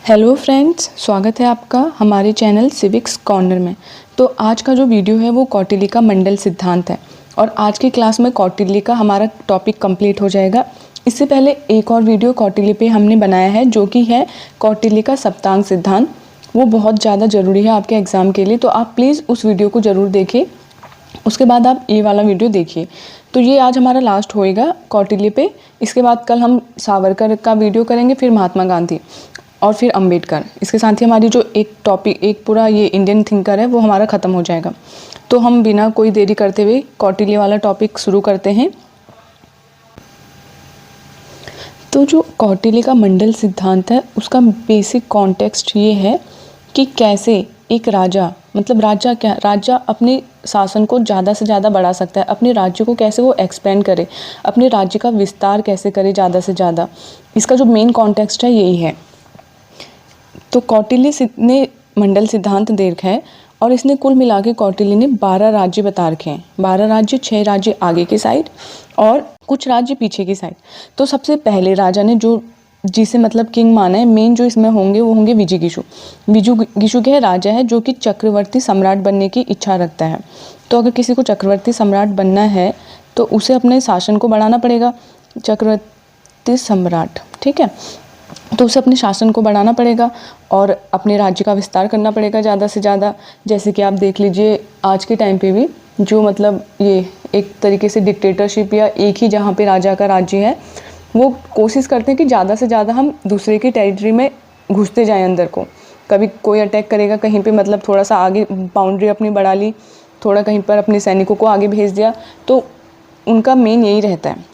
Hello friends, स्वागत है आपका हमारे चैनल सिविक्स कॉर्नर में। तो आज का जो वीडियो है वो कौटिल्य का मंडल सिद्धांत है और आज की क्लास में कौटिल्य का हमारा टॉपिक कंप्लीट हो जाएगा। इससे पहले एक और वीडियो कौटिल्य पे हमने बनाया है जो कि है कौटिल्य का सप्तांग सिद्धांत। वो बहुत ज़्यादा ज़रूरी है आपके एग्ज़ाम के लिए, तो आप प्लीज़ उस वीडियो को ज़रूर देखिए। उसके बाद आप ये वाला वीडियो देखिए। तो ये आज हमारा लास्ट होएगा कौटिल्य पे। इसके बाद कल हम सावरकर का वीडियो करेंगे, फिर महात्मा गांधी और फिर अंबेडकर। इसके साथ ही हमारी जो एक पूरा ये इंडियन थिंकर है वो हमारा ख़त्म हो जाएगा। तो हम बिना कोई देरी करते हुए कौटिल्य वाला टॉपिक शुरू करते हैं। तो जो कौटिल्य का मंडल सिद्धांत है उसका बेसिक कॉन्टेक्स्ट ये है कि कैसे एक राजा, मतलब राजा अपने शासन को ज़्यादा से ज़्यादा बढ़ा सकता है, अपने राज्य को कैसे वो एक्सपेंड करे, अपने राज्य का विस्तार कैसे करे ज़्यादा से ज़्यादा। इसका जो मेन कॉन्टेक्स्ट है यही है। तो कौटिल्य ने मंडल सिद्धांत दे रखा है और इसने कुल मिला के कौटिल्य ने 12 राज्य बता रखे हैं। 12 राज्य, 6 राज्य आगे की साइड और कुछ राज्य पीछे की साइड। तो सबसे पहले राजा ने जो जिसे मतलब किंग माना है, मेन जो इसमें होंगे वो होंगे विजिगीषु। विजिगीषु के राजा है जो कि चक्रवर्ती सम्राट बनने की इच्छा रखता है। तो अगर किसी को चक्रवर्ती सम्राट बनना है तो उसे अपने शासन को बढ़ाना पड़ेगा। चक्रवर्ती सम्राट, ठीक है, तो उसे अपने शासन को बढ़ाना पड़ेगा और अपने राज्य का विस्तार करना पड़ेगा ज़्यादा से ज़्यादा। जैसे कि आप देख लीजिए आज के टाइम पे भी जो मतलब ये एक तरीके से डिक्टेटरशिप या एक ही जहाँ पे राजा का राज्य है, वो कोशिश करते हैं कि ज़्यादा से ज़्यादा हम दूसरे की टेरिटरी में घुसते जाएं अंदर को। कभी कोई अटैक करेगा कहीं पे, मतलब थोड़ा सा आगे बाउंड्री अपनी बढ़ा ली, थोड़ा कहीं पर अपने सैनिकों को आगे भेज दिया, तो उनका मेन यही रहता है।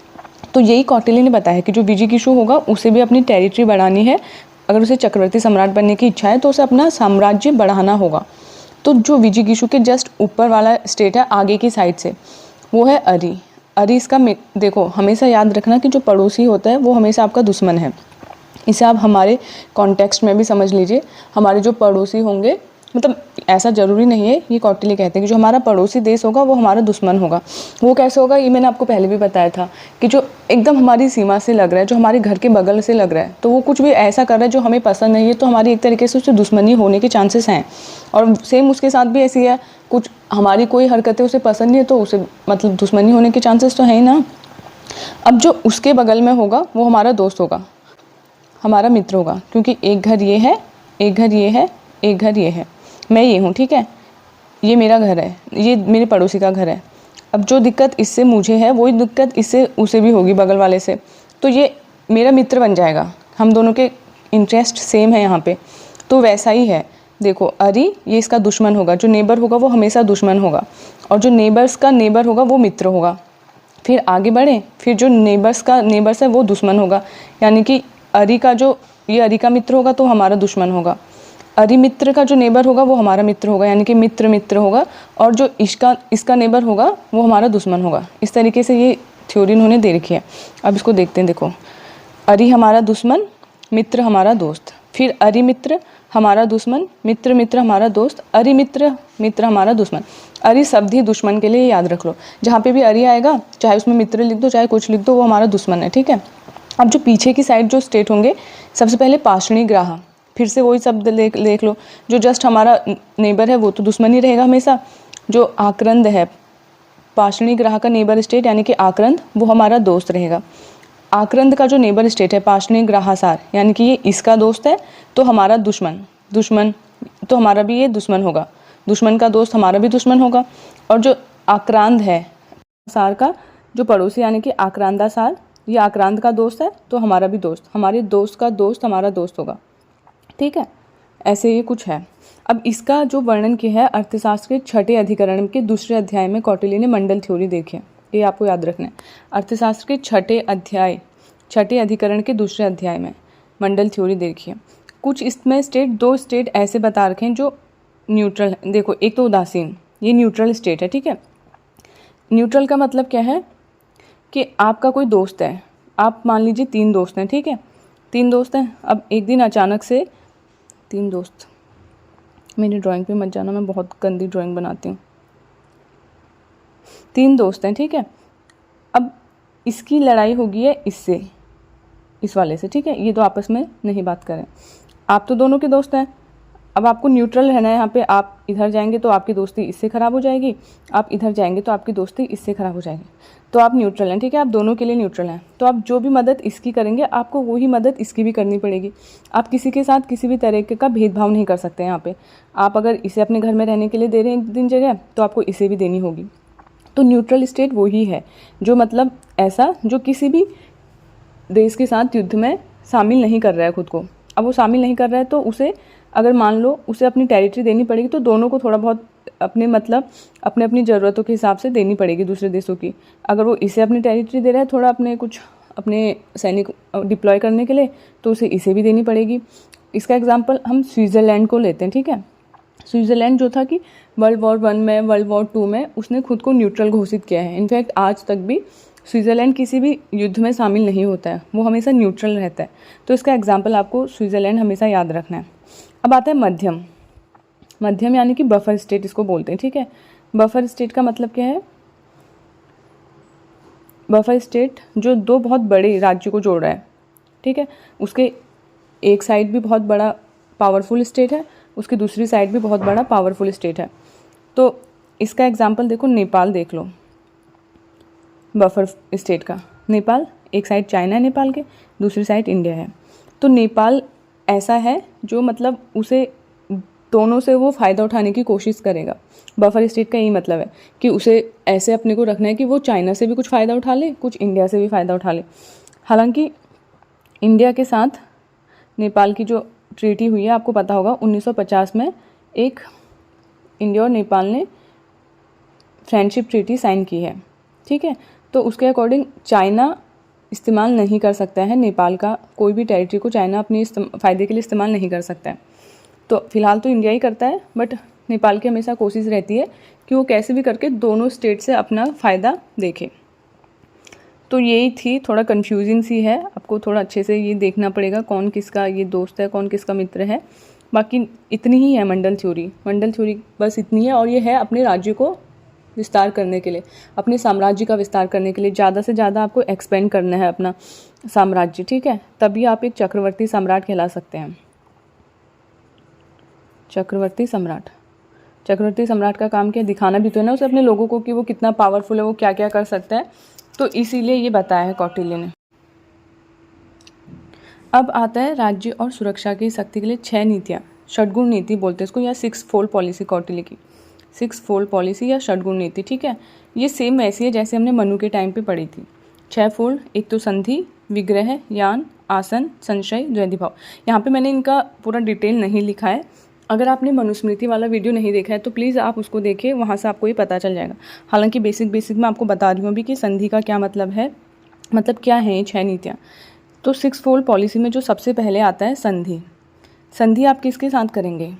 तो यही कौटिल्य ने बताया कि जो विजिगीषु होगा उसे भी अपनी टेरिटरी बढ़ानी है। अगर उसे चक्रवर्ती सम्राट बनने की इच्छा है तो उसे अपना साम्राज्य बढ़ाना होगा। तो जो विजिगीषु के जस्ट ऊपर वाला स्टेट है आगे की साइड से, वो है अरी। अरी इसका देखो, हमेशा याद रखना कि जो पड़ोसी होता है वो हमेशा आपका दुश्मन है। इसे आप हमारे कॉन्टेक्स्ट में भी समझ लीजिए। हमारे जो पड़ोसी होंगे, मतलब ऐसा ज़रूरी नहीं है, ये कौटिल्य कहते हैं कि जो हमारा पड़ोसी देश होगा वो हमारा दुश्मन होगा। वो कैसे होगा, ये मैंने आपको पहले भी बताया था कि जो एकदम हमारी सीमा से लग रहा है, जो हमारे घर के बगल से लग रहा है, तो वो कुछ भी ऐसा कर रहा है जो हमें पसंद नहीं है, तो हमारी एक तरीके से उससे दुश्मनी होने के चांसेस हैं। और सेम उसके साथ भी ऐसी है, कुछ हमारी कोई हरकतें उसे पसंद नहीं है तो उसे मतलब दुश्मनी होने के चांसेस तो हैं ही ना। अब जो उसके बगल में होगा वो हमारा दोस्त होगा, हमारा मित्र होगा, क्योंकि एक घर ये है, एक घर ये है, एक घर ये है, मैं ये हूँ, ठीक है, ये मेरा घर है, ये मेरे पड़ोसी का घर है। अब जो दिक्कत इससे मुझे है वही दिक्कत इससे उसे भी होगी, बगल वाले से, तो ये मेरा मित्र बन जाएगा। हम दोनों के इंटरेस्ट सेम है यहाँ पे। तो वैसा ही है, देखो अरी ये इसका दुश्मन होगा, जो नेबर होगा वो हमेशा दुश्मन होगा, और जो नेबर्स का नेबर होगा वो मित्र होगा। फिर आगे बढ़े, फिर जो नेबर्स है वो दुश्मन होगा, यानी कि अरी का जो ये अरी का मित्र होगा तो हमारा दुश्मन होगा। अरी मित्र का जो नेबर होगा वो हमारा मित्र होगा, यानी कि मित्र मित्र होगा, और जो इसका नेबर होगा वो हमारा दुश्मन होगा। इस तरीके से ये थ्योरी इन्होंने दे रखी है। अब इसको देखते हैं। देखो, अरी हमारा दुश्मन, मित्र हमारा दोस्त, फिर अरी मित्र हमारा दुश्मन, मित्र मित्र हमारा दोस्त, अरी मित्र मित्र हमारा दुश्मन। अरी शब्द ही दुश्मन के लिए याद रख लो। जहाँ पे भी अरी आएगा, चाहे उसमें मित्र लिख दो चाहे कुछ लिख दो, वो हमारा दुश्मन है, ठीक है। अब जो पीछे की साइड जो स्टेट होंगे, सबसे पहले पाषाणीग्राह, फिर से वही शब्द देख लो। जो जस्ट हमारा नेबर है वो तो दुश्मन ही रहेगा हमेशा। जो आक्रंद है, पाषाणीग्राह का नेबर स्टेट यानी कि आक्रंद, वो हमारा दोस्त रहेगा। आक्रंद का जो नेबर स्टेट है पाषाणीग्राहसार, यानी कि ये इसका दोस्त है, तो हमारा दुश्मन तो हमारा भी ये दुश्मन होगा। दुश्मन का दोस्त हमारा भी दुश्मन होगा। और जो आक्रांत है सार का जो पड़ोसी, यानी कि आक्रांदासार, ये आक्रांत का दोस्त है तो हमारा भी दोस्त, हमारे दोस्त का दोस्त हमारा दोस्त होगा, ठीक है। ऐसे ये कुछ है। अब इसका जो वर्णन किया है अर्थशास्त्र के 6ठे अधिकरण के दूसरे अध्याय में कौटिल्य ने मंडल थ्योरी देखी है। ये आपको याद रखना है। अर्थशास्त्र के 6ठे अधिकरण के दूसरे अध्याय में मंडल थ्योरी देखी है। कुछ इसमें दो स्टेट ऐसे बता रखे हैं जो न्यूट्रल है। देखो, एक तो उदासीन, ये न्यूट्रल स्टेट है, ठीक है। न्यूट्रल का मतलब क्या है कि आपका कोई दोस्त है, आप मान लीजिए 3 दोस्त हैं, ठीक है, 3 दोस्त हैं। अब एक दिन अचानक से 3 दोस्त, मेरी ड्राइंग पे मत जाना, मैं बहुत गंदी ड्राइंग बनाती हूँ। 3 दोस्त हैं, ठीक है। अब इसकी लड़ाई होगी है इससे, इस वाले से, ठीक है, ये तो आपस में नहीं बात करें। आप तो दोनों के दोस्त हैं। अब आपको न्यूट्रल रहना है यहाँ पे। आप इधर जाएंगे तो आपकी दोस्ती इससे ख़राब हो जाएगी, आप इधर जाएंगे तो आपकी दोस्ती इससे ख़राब हो जाएगी। तो आप न्यूट्रल हैं, ठीक है, आप दोनों के लिए न्यूट्रल हैं। तो आप जो भी मदद इसकी करेंगे आपको वही मदद इसकी भी करनी पड़ेगी। आप किसी के साथ किसी भी तरीके का भेदभाव नहीं कर सकते यहाँ पे। आप अगर इसे अपने घर में रहने के लिए दे रहे हैं एक दिन जगह, तो आपको इसे भी देनी होगी। तो न्यूट्रल स्टेट वही है जो मतलब ऐसा जो किसी भी देश के साथ युद्ध में शामिल नहीं कर रहा है खुद को। अब वो शामिल नहीं कर रहा है तो उसे अगर मान लो उसे अपनी टेरिटरी देनी पड़ेगी, तो दोनों को थोड़ा बहुत अपने मतलब अपने अपनी ज़रूरतों के हिसाब से देनी पड़ेगी दूसरे देशों की। अगर वो इसे अपनी टेरिटरी दे रहा है थोड़ा अपने कुछ अपने सैनिक डिप्लॉय करने के लिए, तो उसे इसे भी देनी पड़ेगी। इसका एग्जाम्पल हम स्विट्ज़रलैंड को लेते हैं, ठीक है। स्विट्ज़रलैंड जो था कि वर्ल्ड वॉर 1 में, वर्ल्ड वॉर 2 में उसने खुद को न्यूट्रल घोषित किया है। इनफैक्ट आज तक भी स्विट्ज़रलैंड किसी भी युद्ध में शामिल नहीं होता है, वो हमेशा न्यूट्रल रहता है। तो इसका एग्जाम्पल आपको स्विट्ज़रलैंड हमेशा याद रखना है। अब आता है मध्यम। मध्यम यानी कि बफर स्टेट इसको बोलते हैं, ठीक है। बफर स्टेट का मतलब क्या है? बफर स्टेट जो दो बहुत बड़े राज्य को जोड़ रहा है, ठीक है। उसके एक साइड भी बहुत बड़ा पावरफुल स्टेट है, उसकी दूसरी साइड भी बहुत बड़ा पावरफुल स्टेट है। तो इसका एग्जाम्पल देखो, नेपाल देख लो बफर स्टेट का। नेपाल एक साइड चाइना है नेपाल के, दूसरी साइड इंडिया है। तो नेपाल ऐसा है जो मतलब उसे दोनों से वो फ़ायदा उठाने की कोशिश करेगा। बफर स्टेट का यही मतलब है कि उसे ऐसे अपने को रखना है कि वो चाइना से भी कुछ फ़ायदा उठा ले, कुछ इंडिया से भी फ़ायदा उठा ले। हालांकि इंडिया के साथ नेपाल की जो ट्रीटी हुई है आपको पता होगा, 1950 में एक इंडिया और नेपाल ने फ्रेंडशिप ट्रीटी साइन की है, ठीक है। तो उसके अकॉर्डिंग चाइना इस्तेमाल नहीं कर सकता है नेपाल का कोई भी टेरिटरी को। चाइना अपनी फ़ायदे के लिए इस्तेमाल नहीं कर सकता है। तो फिलहाल तो इंडिया ही करता है, बट नेपाल की हमेशा कोशिश रहती है कि वो कैसे भी करके दोनों स्टेट से अपना फ़ायदा देखे। तो यही थी, थोड़ा कन्फ्यूजिंग सी है, आपको थोड़ा अच्छे से ये देखना पड़ेगा कौन किसका ये दोस्त है, कौन किसका मित्र है। बाकी इतनी ही है मंडल थ्योरी। मंडल थ्योरी बस इतनी है, और ये है अपने राज्य को विस्तार करने के लिए, अपने साम्राज्य का विस्तार करने के लिए। ज़्यादा से ज़्यादा आपको एक्सपेंड करना है अपना साम्राज्य, ठीक है। तभी आप एक चक्रवर्ती सम्राट कहला सकते हैं। चक्रवर्ती सम्राट, चक्रवर्ती सम्राट का काम क्या, दिखाना भी तो है ना उसे अपने लोगों को कि वो कितना पावरफुल है, वो क्या क्या कर सकता है। तो इसीलिए ये बताया है कौटिल्य ने। अब आता है राज्य और सुरक्षा की शक्ति के लिए 6 नीतियाँ। षटगुण नीति बोलते हैं इसको, या 6 फोल्ड पॉलिसी कौटिल्य की। 6 फोल्ड पॉलिसी या षटगुण नीति, ठीक है। ये सेम वैसी है जैसे हमने मनु के टाइम पे पढ़ी थी। 6 फोल्ड, एक तो संधि, विग्रह, यान, आसन, संशय, द्वैधिभाव। यहाँ पे मैंने इनका पूरा डिटेल नहीं लिखा है। अगर आपने मनुस्मृति वाला वीडियो नहीं देखा है तो प्लीज़ आप उसको देखिए, वहाँ से आपको ये पता चल जाएगा। हालांकि बेसिक मैं आपको बता रही हूँ अभी कि संधि का क्या मतलब है, मतलब क्या है ये 6 नीतियाँ। तो 6 फोल्ड पॉलिसी में जो सबसे पहले आता है संधि। संधि आप किसके साथ करेंगे?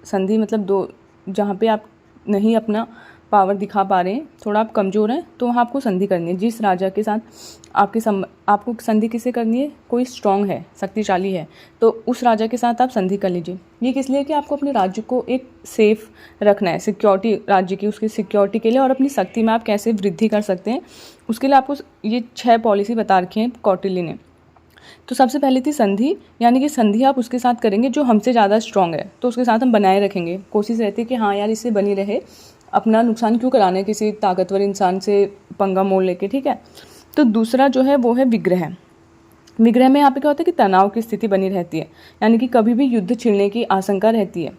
संधि मतलब दो, जहाँ पे आप नहीं अपना पावर दिखा पा रहे हैं, थोड़ा आप कमज़ोर हैं, तो वहाँ आपको संधि करनी है। जिस राजा के साथ आपको संधि किससे करनी है? कोई स्ट्रॉन्ग है, शक्तिशाली है, तो उस राजा के साथ आप संधि कर लीजिए। ये किस लिए कि आपको अपने राज्य को एक सेफ रखना है, सिक्योरिटी राज्य की, उसकी सिक्योरिटी के लिए, और अपनी शक्ति में आप कैसे वृद्धि कर सकते हैं उसके लिए आपको ये 6 पॉलिसी बता रखी हैं कौटिल्य ने। तो सबसे पहले थी संधि, यानी कि संधि आप उसके साथ करेंगे जो हमसे ज़्यादा स्ट्रॉन्ग है, तो उसके साथ हम बनाए रखेंगे। कोशिश रहती है कि हाँ यार इससे बनी रहे, अपना नुकसान क्यों कराना है किसी ताकतवर इंसान से पंगा मोल लेके, ठीक है। तो दूसरा जो है वो है विग्रह। विग्रह में यहाँ पे क्या होता है कि तनाव की स्थिति बनी रहती है, यानी कि कभी भी युद्ध छिड़ने की आशंका रहती है।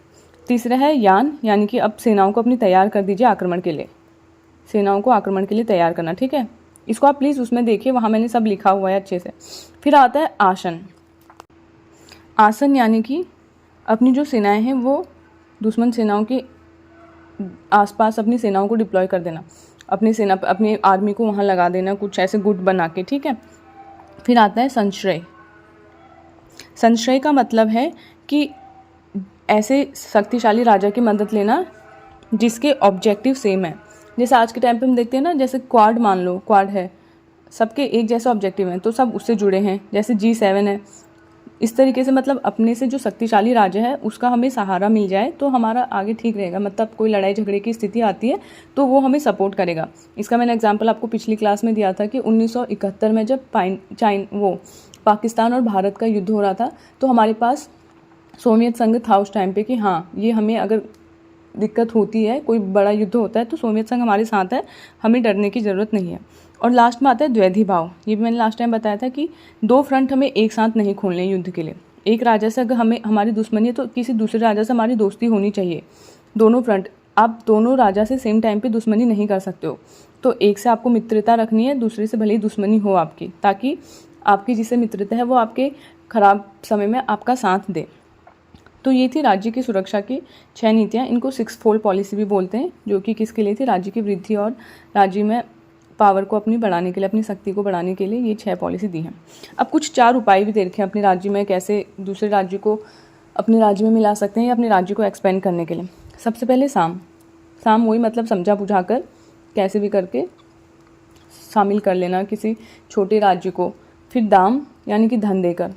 तीसरा है यान, यानी कि अब सेनाओं को अपनी तैयार कर दीजिए आक्रमण के लिए, सेनाओं को आक्रमण के लिए तैयार करना, ठीक है। इसको आप प्लीज़ उसमें देखिए, वहाँ मैंने सब लिखा हुआ है अच्छे से। फिर आता है आसन। आसन यानी कि अपनी जो सेनाएं हैं वो दुश्मन सेनाओं के आसपास अपनी सेनाओं को डिप्लॉय कर देना, अपनी आर्मी को वहाँ लगा देना, कुछ ऐसे गुट बना के, ठीक है। फिर आता है संश्रय। संश्रय का मतलब है कि ऐसे शक्तिशाली राजा की मदद लेना जिसके ऑब्जेक्टिव सेम है। जैसे आज के टाइम पे हम देखते हैं ना, जैसे क्वाड, मान लो क्वाड है, सबके एक जैसा ऑब्जेक्टिव है, तो सब उससे जुड़े हैं। जैसे G7 है, इस तरीके से मतलब अपने से जो शक्तिशाली राजा है उसका हमें सहारा मिल जाए तो हमारा आगे ठीक रहेगा। मतलब कोई लड़ाई झगड़े की स्थिति आती है तो वो हमें सपोर्ट करेगा। इसका मैंने एग्जांपल आपको पिछली क्लास में दिया था कि 1971 में जब पाकिस्तान और भारत का युद्ध हो रहा था, तो हमारे पास सोवियत संघ था उस टाइम पे कि हाँ, ये हमें अगर दिक्कत होती है, कोई बड़ा युद्ध होता है तो सोवियत संघ हमारे साथ है, हमें डरने की ज़रूरत नहीं है। और लास्ट में आता है द्वैधी भाव। ये भी मैंने लास्ट टाइम बताया था कि दो फ्रंट हमें एक साथ नहीं खोलने युद्ध के लिए। एक राजा से अगर हमें हमारी दुश्मनी है तो किसी दूसरे राजा से हमारी दोस्ती होनी चाहिए। दोनों फ्रंट, आप दोनों राजा से सेम टाइम पे दुश्मनी नहीं कर सकते हो। तो एक से आपको मित्रता रखनी है, दूसरे से भले ही दुश्मनी हो आपकी, ताकि आपकी जिससे मित्रता है वो आपके ख़राब समय में आपका साथ दे। तो ये थी राज्य की सुरक्षा की 6 नीतियाँ। इनको 6 फोल्ड पॉलिसी भी बोलते हैं, जो कि किसके लिए थी? राज्य की वृद्धि और राज्य में पावर को अपनी बढ़ाने के लिए, अपनी शक्ति को बढ़ाने के लिए ये 6 पॉलिसी दी हैं। अब कुछ 4 उपाय भी दे रखे हैं अपने राज्य में, कैसे दूसरे राज्य को अपने राज्य में मिला सकते हैं या अपने राज्य को एक्सपेंड करने के लिए। सबसे पहले साम वही मतलब समझा बुझा कर कैसे भी करके शामिल कर लेना किसी छोटे राज्य को। फिर दाम यानी कि धन देकर,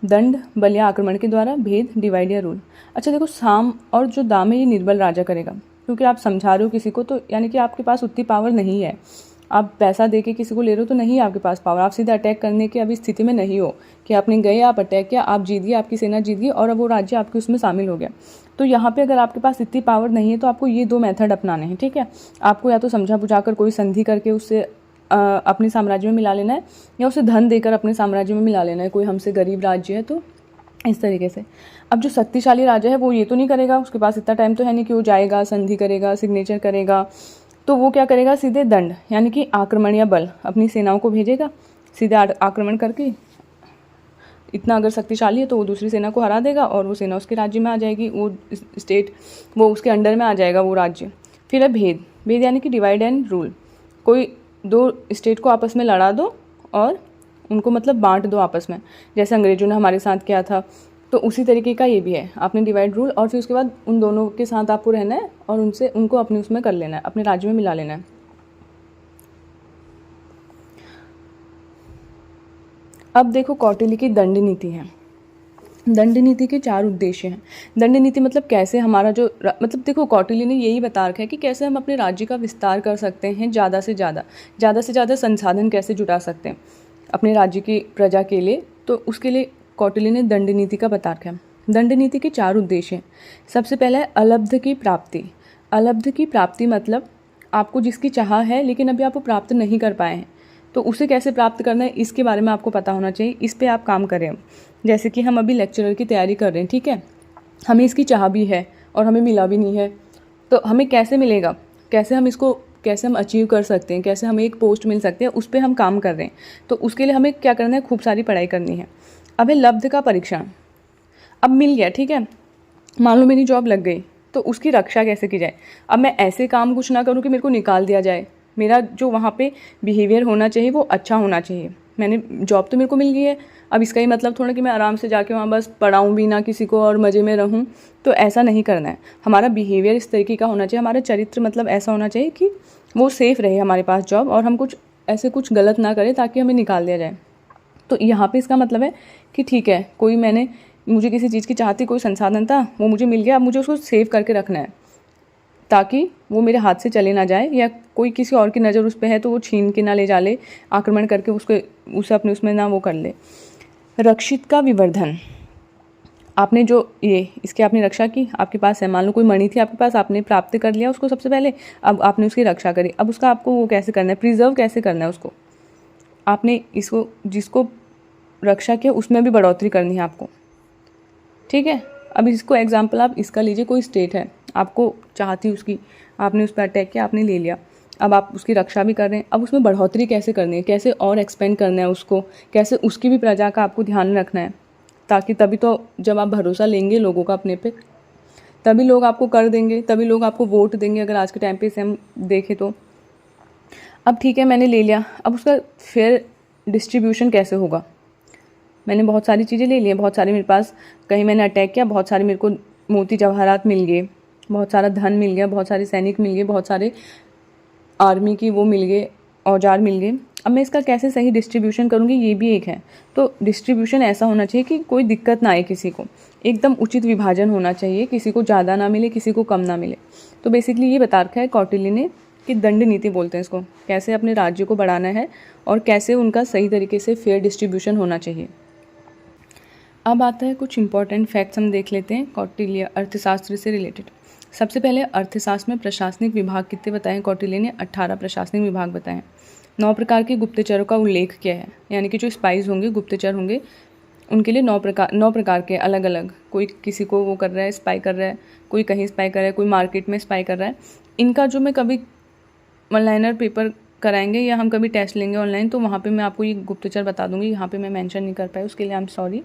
दंड बल या आक्रमण के द्वारा, भेद डिवाइड या रूल। अच्छा देखो, साम और जो दाम है ये निर्बल राजा करेगा, क्योंकि आप समझा रहे हो किसी को, तो यानी कि आपके पास उतनी पावर नहीं है। आप पैसा दे के किसी को ले रहे हो तो नहीं है आपके पास पावर, आप सीधे अटैक करने की अभी स्थिति में नहीं हो कि आपने गए, आप अटैक किया, आप जीत गए, आपकी सेना जीत गई और अब वो राज्य आपके उसमें शामिल हो गया। तो यहाँ पे अगर आपके पास इतनी पावर नहीं है तो आपको ये 2 मेथड अपनाने हैं, ठीक है। आपको या तो समझा बुझा कर कोई संधि करके उससे अपने साम्राज्य में मिला लेना है, या उसे धन देकर अपने साम्राज्य में मिला लेना है। कोई हमसे गरीब राज्य है तो इस तरीके से। अब जो शक्तिशाली राजा है वो ये तो नहीं करेगा, उसके पास इतना टाइम तो है नहीं कि वो जाएगा, संधि करेगा, सिग्नेचर करेगा। तो वो क्या करेगा? सीधे दंड यानी कि आक्रमण या बल, अपनी सेनाओं को भेजेगा, सीधे आक्रमण करके, इतना अगर शक्तिशाली है तो वो दूसरी सेना को हरा देगा और वो सेना उसके राज्य में आ जाएगी, वो स्टेट वो उसके अंडर में आ जाएगा वो राज्य। फिर है भेद यानी कि डिवाइड एंड रूल। कोई 2 स्टेट को आपस में लड़ा दो और उनको मतलब बांट दो आपस में, जैसे अंग्रेजों ने हमारे साथ किया था। तो उसी तरीके का ये भी है, आपने डिवाइड रूल, और फिर उसके बाद उन दोनों के साथ आपको रहना है और उनको अपने उसमें कर लेना है, अपने राज्य में मिला लेना है। अब देखो कौटिल्य की दंड नीति है। दंड नीति के 4 उद्देश्य हैं। दंड नीति मतलब कैसे हमारा जो मतलब देखो कौटिल्य ने यही बता रखा है कि कैसे हम अपने राज्य का विस्तार कर सकते हैं, ज़्यादा से ज़्यादा संसाधन कैसे जुटा सकते हैं अपने राज्य की प्रजा के लिए। तो उसके लिए कौटिल्य ने दंड नीति का बता रखा है। दंड नीति के 4 उद्देश्य हैं। सबसे पहला है अलब्ध की प्राप्ति। अलब्ध की प्राप्ति मतलब आपको जिसकी चाह है लेकिन अभी आप वो प्राप्त नहीं कर पाए हैं, तो उसे कैसे प्राप्त करना है इसके बारे में आपको पता होना चाहिए। इस पे आप काम करें। जैसे कि हम अभी लेक्चरर की तैयारी कर रहे हैं, ठीक है, हमें इसकी चाह भी है और हमें मिला भी नहीं है, तो हमें कैसे मिलेगा, कैसे हम अचीव कर सकते हैं, कैसे हमें एक पोस्ट मिल सकती है, उस पर हम काम कर रहे हैं। तो उसके लिए हमें क्या करना है? खूब सारी पढ़ाई करनी है। अब है लब्ध का परीक्षण। अब मिल गया, ठीक है, मान लो मेरी जॉब लग गई, तो उसकी रक्षा कैसे की जाए। अब मैं ऐसे काम कुछ ना करूँ कि मेरे को निकाल दिया जाए। मेरा जो वहाँ पे बिहेवियर होना चाहिए वो अच्छा होना चाहिए। मैंने जॉब तो मेरे को मिल गई है, अब इसका ही मतलब थोड़ा कि मैं आराम से जाके वहाँ बस पढ़ाऊँ भी ना किसी को और मज़े में रहूँ, तो ऐसा नहीं करना है। हमारा बिहेवियर इस तरीके का होना चाहिए, हमारा चरित्र मतलब ऐसा होना चाहिए कि वो सेफ़ रहे हमारे पास जॉब, और हम कुछ गलत ना करें ताकि हमें निकाल दिया जाए। तो यहाँ पे इसका मतलब है कि ठीक है, मुझे किसी चीज़ की चाहती, कोई संसाधन था, वो मुझे मिल गया, अब मुझे उसको सेव करके रखना है ताकि वो मेरे हाथ से चले ना जाए, या कोई किसी और की नज़र उस पर है तो वो छीन के ना ले जा ले, आक्रमण करके उसे अपने उसमें ना वो कर ले। रक्षित का विवर्धन। आपने इसकी आपने रक्षा की, आपके पास है, मान लो कोई मणि थी आपके पास, आपने प्राप्त कर लिया उसको सबसे पहले, अब आपने उसकी रक्षा करी। अब उसका आपको वो कैसे करना है, प्रिजर्व कैसे करना है उसको। आपने जिसको रक्षा किया उसमें भी बढ़ोतरी करनी है आपको, ठीक है। अब इसको एग्जाम्पल आप इसका लीजिए, कोई स्टेट है, आपको चाहती उसकी, आपने उस पर अटैक किया, आपने ले लिया, अब आप उसकी रक्षा भी कर रहे हैं। अब उसमें बढ़ोतरी कैसे करनी है, कैसे और एक्सपेंड करना है उसको, कैसे उसकी भी प्रजा का आपको ध्यान रखना है, ताकि तभी तो जब आप भरोसा लेंगे लोगों का अपने पे, तभी लोग आपको कर देंगे, तभी लोग आपको वोट देंगे, अगर आज के टाइम पे इसे हम देखें तो। अब ठीक है, मैंने ले लिया, अब उसका फेयर डिस्ट्रीब्यूशन कैसे होगा। मैंने बहुत सारी चीज़ें ले ली हैं, बहुत सारे मेरे पास, कहीं मैंने अटैक किया, बहुत सारे मेरे को मोती जवाहरात मिल गए, बहुत सारा धन मिल गया, बहुत सारे सैनिक मिल गए, बहुत सारे आर्मी की वो मिल गए, औजार मिल गए। अब मैं इसका कैसे सही डिस्ट्रीब्यूशन करूँगी, ये भी एक है। तो डिस्ट्रीब्यूशन ऐसा होना चाहिए कि कोई दिक्कत ना आए किसी को, एकदम उचित विभाजन होना चाहिए, किसी को ज़्यादा ना मिले, किसी को कम ना मिले। तो बेसिकली ये बता रखा है कौटिल्य ने कि दंड नीति बोलते हैं इसको, कैसे अपने राज्य को बढ़ाना है और कैसे उनका सही तरीके से फेयर डिस्ट्रीब्यूशन होना चाहिए। अब आता है कुछ इंपॉर्टेंट फैक्ट्स हम देख लेते हैं कौटिल्य अर्थशास्त्र से रिलेटेड। सबसे पहले अर्थशास्त्र में प्रशासनिक विभाग कितने बताए कौटिल्य ने? 18 प्रशासनिक विभाग बताए। 9 प्रकार के गुप्तचरों का उल्लेख किया है, यानी कि जो स्पाइस होंगे, गुप्तचर होंगे, उनके लिए 9 प्रकार के अलग अलग, कोई किसी को वो कर रहा है, स्पाई कर रहा है, कोई कहीं स्पाई कर रहा है, कोई मार्केट में स्पाई कर रहा है। इनका जो मैं कभी ऑनलाइनर पेपर कराएंगे या हम कभी टेस्ट लेंगे ऑनलाइन तो वहाँ पे मैं आपको ये गुप्तचर बता दूंगी, यहाँ पे मैं मेंशन नहीं कर पाई, उसके लिए आई एम सॉरी।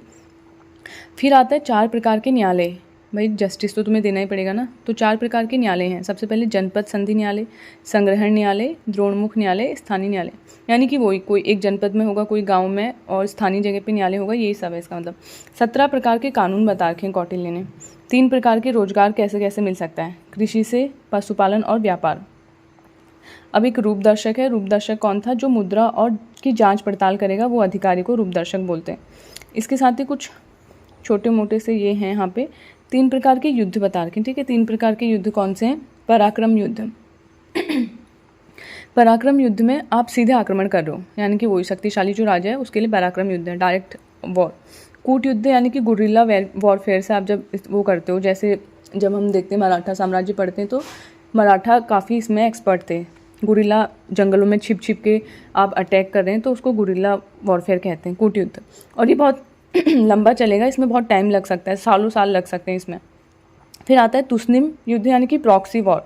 फिर आता है 4 प्रकार के न्यायालय। भाई जस्टिस तो तुम्हें देना ही पड़ेगा ना, तो 4 प्रकार के न्यायालय हैं। सबसे पहले जनपद संधि न्यायालय, संग्रहण न्यायालय, द्रोणमुख न्यायालय, स्थानीय न्यायालय, यानी कि वही कोई एक जनपद में होगा, कोई गांव में, और स्थानीय जगह पे न्यायालय होगा, यही सब है इसका मतलब। 17 प्रकार के कानून बता रखे हैं कौटिल्य ने। 3 प्रकार के रोजगार कैसे कैसे मिल सकता है, कृषि से, पशुपालन और व्यापार। अब एक रूपदर्शक है। रूपदर्शक कौन था? जो मुद्रा और की जांच पड़ताल करेगा वो अधिकारी को रूपदर्शक बोलते हैं। इसके साथ ही कुछ छोटे मोटे से ये हैं यहाँ पे 3 प्रकार के युद्ध बता रखे हैं, ठीक है। 3 प्रकार के युद्ध कौन से हैं? पराक्रम युद्ध। पराक्रम युद्ध में आप सीधे आक्रमण कर रहे हो, यानी कि वही शक्तिशाली जो राजा है उसके लिए पराक्रम युद्ध है, डायरेक्ट वॉर। कूट युद्ध यानी कि गुरिल्ला वॉरफेयर से आप जब वो करते हो, जैसे जब हम देखते हैं मराठा साम्राज्य पढ़ते हैं तो मराठा काफ़ी इसमें एक्सपर्ट थे। गुरिल्ला जंगलों में छिप छिप के आप अटैक कर रहे हैं तो उसको गुरिल्ला वॉरफेयर कहते हैं, कूट युद्ध। और ये बहुत लंबा चलेगा, इसमें बहुत टाइम लग सकता है, सालों साल लग सकते हैं इसमें। फिर आता है तुस्निम युद्ध यानी कि प्रॉक्सी वॉर।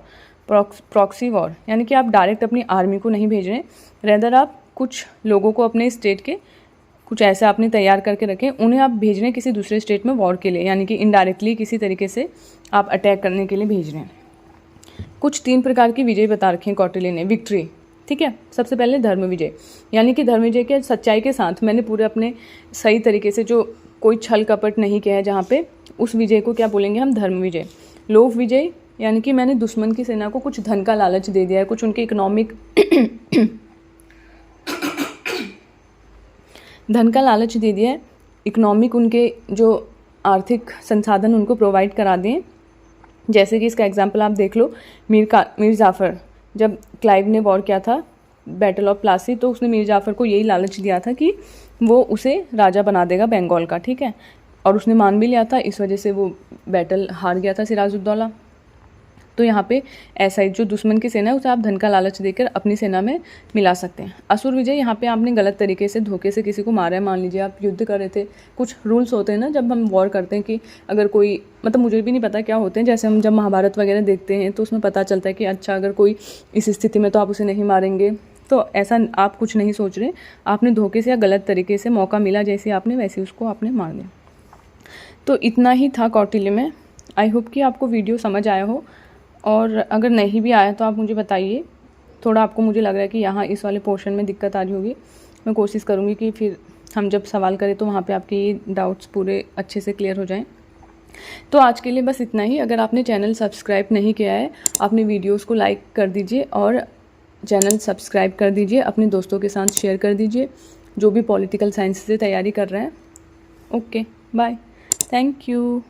प्रॉक्सी वॉर यानी कि आप डायरेक्ट अपनी आर्मी को नहीं भेज रहे, रेदर आप कुछ लोगों को अपने स्टेट के कुछ ऐसे आपने तैयार करके रखें, उन्हें आप भेज रहे हैं किसी दूसरे स्टेट में वॉर के लिए, यानी कि इनडायरेक्टली किसी तरीके से आप अटैक करने के लिए भेज रहे हैं। कुछ 3 प्रकार की विजय बता रखे हैं कौटिल्य ने, विक्ट्री, ठीक है। सबसे पहले धर्म विजय, यानी कि धर्म विजय के सच्चाई के साथ मैंने पूरे अपने सही तरीके से जो कोई छल कपट नहीं किया है जहाँ पे, उस विजय को क्या बोलेंगे हम? धर्म विजय। लोभ विजय यानी कि मैंने दुश्मन की सेना को कुछ धन का लालच दे दिया है, कुछ उनके इकोनॉमिक धन का लालच दे दिया है, इकोनॉमिक उनके जो आर्थिक संसाधन उनको प्रोवाइड करा दें। जैसे कि इसका एग्जाम्पल आप देख लो, मीर जाफ़र, जब क्लाइव ने वॉर किया था बैटल ऑफ प्लासी, तो उसने मीर जाफ़र को यही लालच दिया था कि वो उसे राजा बना देगा बंगाल का, ठीक है। और उसने मान भी लिया था, इस वजह से वो बैटल हार गया था सिराजुद्दौला। तो यहाँ पे ऐसा ही जो दुश्मन की सेना है उसे आप धन का लालच देकर अपनी सेना में मिला सकते हैं। असुर विजय, यहाँ पे आपने गलत तरीके से धोखे से किसी को मारा है, मान लीजिए आप युद्ध कर रहे थे, कुछ रूल्स होते हैं ना जब हम वॉर करते हैं कि अगर कोई, मतलब मुझे भी नहीं पता क्या होते हैं, जैसे हम जब महाभारत वगैरह देखते हैं तो उसमें पता चलता है कि अच्छा अगर कोई इस स्थिति में तो आप उसे नहीं मारेंगे, तो ऐसा आप कुछ नहीं सोच रहे, आपने धोखे से या गलत तरीके से मौका मिला जैसे आपने, वैसे उसको आपने मार दिया। तो इतना ही था कौटिल्य में। आई होप कि आपको वीडियो समझ आया हो, और अगर नहीं भी आया तो आप मुझे बताइए, थोड़ा आपको मुझे लग रहा है कि यहाँ इस वाले पोर्शन में दिक्कत आ रही होगी। मैं कोशिश करूँगी कि फिर हम जब सवाल करें तो वहाँ पे आपके ये डाउट्स पूरे अच्छे से क्लियर हो जाएं। तो आज के लिए बस इतना ही। अगर आपने चैनल सब्सक्राइब नहीं किया है, अपने वीडियोज़ को लाइक कर दीजिए और चैनल सब्सक्राइब कर दीजिए, अपने दोस्तों के साथ शेयर कर दीजिए जो भी पॉलिटिकल साइंस से तैयारी कर रहे हैं। Okay, bye, thank you.